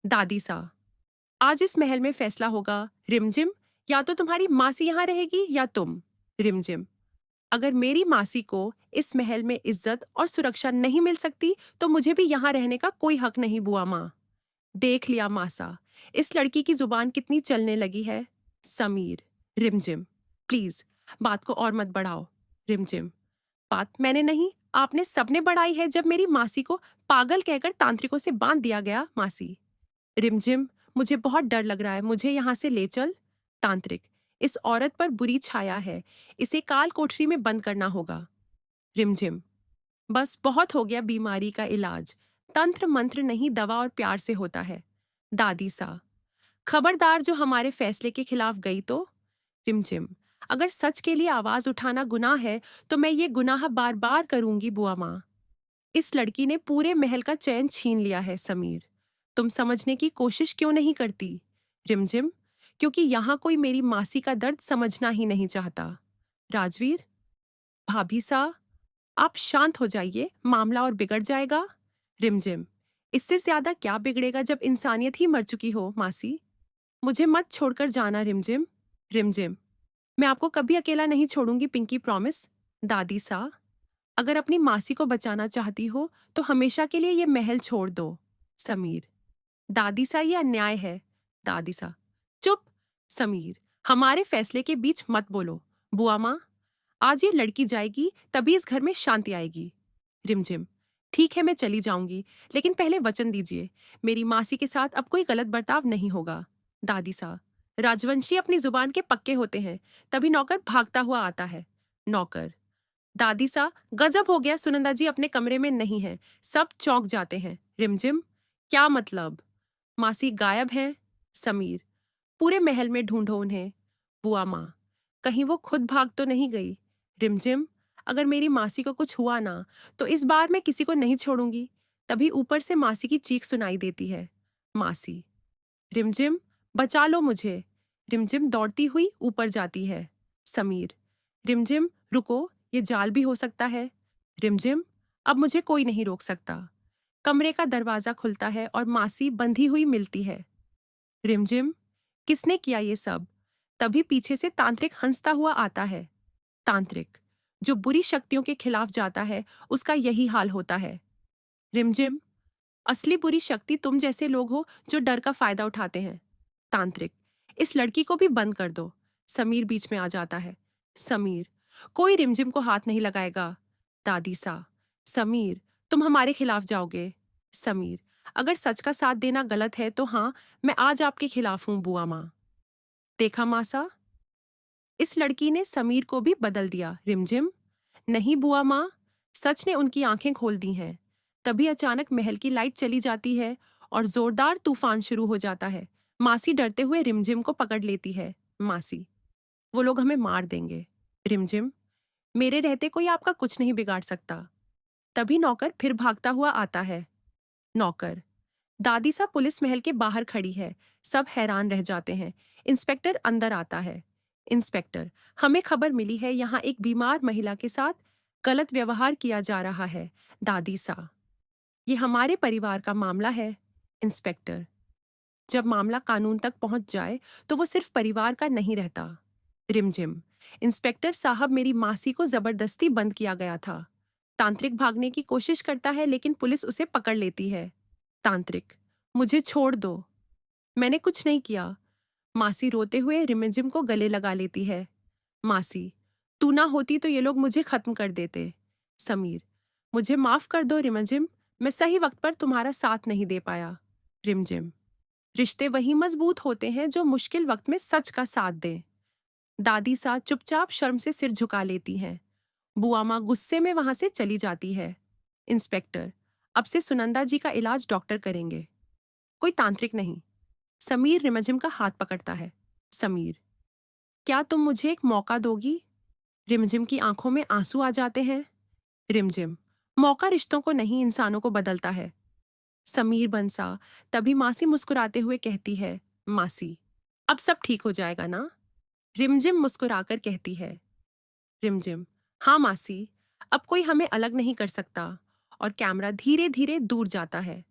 दादी सा, आज इस महल में फैसला होगा। रिमझिम, या तो तुम्हारी मासी यहाँ रहेगी या तुम। रिमझिम, अगर मेरी मासी को इस महल में इज्जत और सुरक्षा नहीं मिल सकती तो मुझे भी यहाँ रहने का कोई हक नहीं बुआ माँ। देख लिया मासा, इस लड़की की जुबान कितनी चलने लगी है। समीर, रिमझिम, प्लीज बात को और मत बढ़ाओ। रिमझिम, बात मैंने नहीं, आपने सबने बढ़ाई है जब मेरी मासी को पागल कहकर तांत्रिकों से बांध दिया गया। मासी, रिमझिम, मुझे बहुत डर लग रहा है, मुझे यहाँ से ले चल। तांत्रिक, इस औरत पर बुरी छाया है, इसे काल कोठरी में बंद करना होगा। रिमझिम, बस बहुत हो गया बीमारी का इलाज, तंत्र मंत्र नहीं दवा और प्यार से होता है। दादी सा, खबरदार जो हमारे फैसले के खिलाफ गई तो। रिमझिम, अगर सच के लिए आवाज उठाना गुनाह है तो मैं ये गुनाह बार बार करूंगी बुआ माँ। इस लड़की ने पूरे महल का चैन छीन लिया है। समीर, तुम समझने की कोशिश क्यों नहीं करती। रिमझिम, क्योंकि यहाँ कोई मेरी मासी का दर्द समझना ही नहीं चाहता। राजवीर, भाभी सा, आप शांत हो जाइए, मामला और बिगड़ जाएगा। रिमझिम, इससे ज्यादा क्या बिगड़ेगा जब इंसानियत ही मर चुकी हो। मासी, मुझे मत छोड़कर जाना। रिमझिम, रिमझिम, मैं आपको कभी अकेला नहीं छोड़ूंगी, पिंकी प्रॉमिस। दादी सा, अगर अपनी मासी को बचाना चाहती हो तो हमेशा के लिए ये महल छोड़ दो। समीर, दादी सा, ये अन्याय है। दादी सा, चुप। समीर, हमारे फैसले के बीच मत बोलो। बुआ माँ, आज ये लड़की जाएगी तभी इस घर में शांति आएगी। रिमझिम, ठीक है मैं चली जाऊंगी, लेकिन पहले वचन दीजिए मेरी मासी के साथ अब कोई गलत बर्ताव नहीं होगा। दादी सा, राजवंशी अपनी जुबान के पक्के होते हैं, तभी नौकर भागता हुआ आता है। नौकर, दादी सा, गजब हो गया, सुनंदा जी अपने कमरे में नहीं है, सब चौंक जाते हैं। रिमझिम, क्या मतलब? मासी गायब हैं। समीर, पूरे महल में ढूंढो उन्हें। बुआ माँ, कहीं वो खुद भाग तो नहीं गई। रिमझिम, अगर मेरी मासी को कुछ हुआ ना तो इस बार मैं किसी को नहीं छोड़ूंगी। तभी ऊपर से मासी की चीख सुनाई देती है। मासी, रिमझिम, बचा लो मुझे। रिमझिम दौड़ती हुई ऊपर जाती है। समीर, रिमझिम रुको, ये जाल भी हो सकता है। रिमझिम, अब मुझे कोई नहीं रोक सकता। कमरे का दरवाजा खुलता है और मासी बंधी हुई मिलती है। रिमझिम, किसने किया ये सब? तभी पीछे से तांत्रिक हंसता हुआ आता है। तांत्रिक, जो बुरी शक्तियों के खिलाफ जाता है उसका यही हाल होता है। रिमझिम, असली बुरी शक्ति तुम जैसे लोग हो जो डर का फायदा उठाते हैं। तांत्रिक, इस लड़की को भी बंद कर दो। समीर बीच में आ जाता है। समीर, कोई रिमझिम को हाथ नहीं लगाएगा। दादी सा, समीर, तुम हमारे खिलाफ जाओगे। समीर, अगर सच का साथ देना गलत है तो हाँ, मैं आज आपके खिलाफ हूं बुआ माँ। देखा मासा, इस लड़की ने समीर को भी बदल दिया। रिमझिम, नहीं बुआ माँ, सच ने उनकी आंखें खोल दी हैं। तभी अचानक महल की लाइट चली जाती है और जोरदार तूफान शुरू हो जाता है। मासी डरते हुए रिमझिम को पकड़ लेती है। मासी, वो लोग हमें मार देंगे। रिमझिम, मेरे रहते कोई आपका कुछ नहीं बिगाड़ सकता। तभी नौकर फिर भागता हुआ आता है। नौकर, दादी सा पुलिस महल के बाहर खड़ी है, सब हैरान रह जाते हैं। इंस्पेक्टर अंदर आता है। इंस्पेक्टर, हमें खबर मिली है यहाँ एक बीमार महिला के साथ गलत व्यवहार किया जा रहा है। दादी सा, ये हमारे परिवार का मामला है। इंस्पेक्टर, जब मामला कानून तक पहुंच जाए तो वो सिर्फ परिवार का नहीं रहता। रिमझिम, इंस्पेक्टर साहब, मेरी मासी को जबरदस्ती बंद किया गया था। तांत्रिक भागने की कोशिश करता है लेकिन पुलिस उसे पकड़ लेती है। तांत्रिक, मुझे छोड़ दो, मैंने कुछ नहीं किया। मासी रोते हुए रिमझिम को गले लगा लेती है। मासी, तू ना होती तो ये लोग मुझे खत्म कर देते। समीर, मुझे माफ कर दो रिमझिम, मैं सही वक्त पर तुम्हारा साथ नहीं दे पाया। रिमझिम, रिश्ते वही मजबूत होते हैं जो मुश्किल वक्त में सच का साथ दें। दादी सा चुपचाप शर्म से सिर झुका लेती हैं। बुआ माँ गुस्से में वहां से चली जाती है। इंस्पेक्टर, अब से सुनंदा जी का इलाज डॉक्टर करेंगे, कोई तांत्रिक नहीं। समीर रिमझिम का हाथ पकड़ता है। समीर, क्या तुम मुझे एक मौका दोगी? रिमझिम की आंखों में आंसू आ जाते हैं। रिमझिम, मौका रिश्तों को नहीं इंसानों को बदलता है। समीर बंसा, तभी मासी मुस्कुराते हुए कहती है। मासी, अब सब ठीक हो जाएगा ना? रिमझिम मुस्कुराकर कहती है। रिमझिम, हाँ मासी, अब कोई हमें अलग नहीं कर सकता। और कैमरा धीरे धीरे दूर जाता है।